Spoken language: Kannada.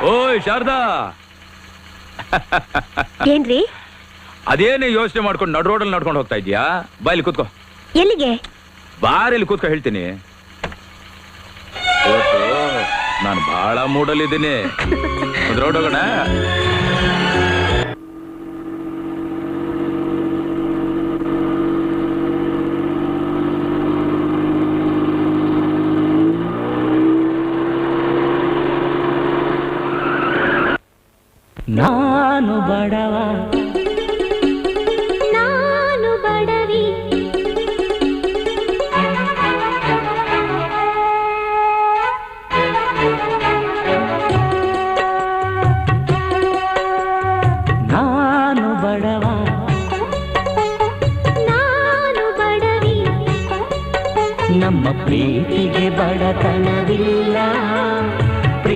ಓಯ್ ಶಾರದಾ, ಏನ್ರಿ? ಅದೇನೇ ಯೋಚನೆ ಮಾಡ್ಕೊಂಡು ನಡ್ ರೋಡಲ್ಲಿ ನಡ್ಕೊಂಡು ಹೋಗ್ತಾ ಇದೀಯಾ? ಬಾ ಇಲ್ಲಿ ಕೂತ್ಕೋ. ಎಲ್ಲಿಗೆ? ಬಾರಲ್ಲಿ ಕೂತ್ಕೋ, ಹೇಳ್ತೀನಿ. ನಾನು ಬಹಳ ಮೂಡಲ್ಲಿದ್ದೀನಿ. ಒಂದು ರೋಡ್ ಹೋಗೋಣ. ನಾನು ಬಡವ, ನಾನು ಬಡವಿ, ನಾನು ಬಡವ, ನಾನು ಬಡವಿ, ನಮ್ಮ ಪ್ರೀತಿಗೆ ಬಡತನವಿಲ್ಲ.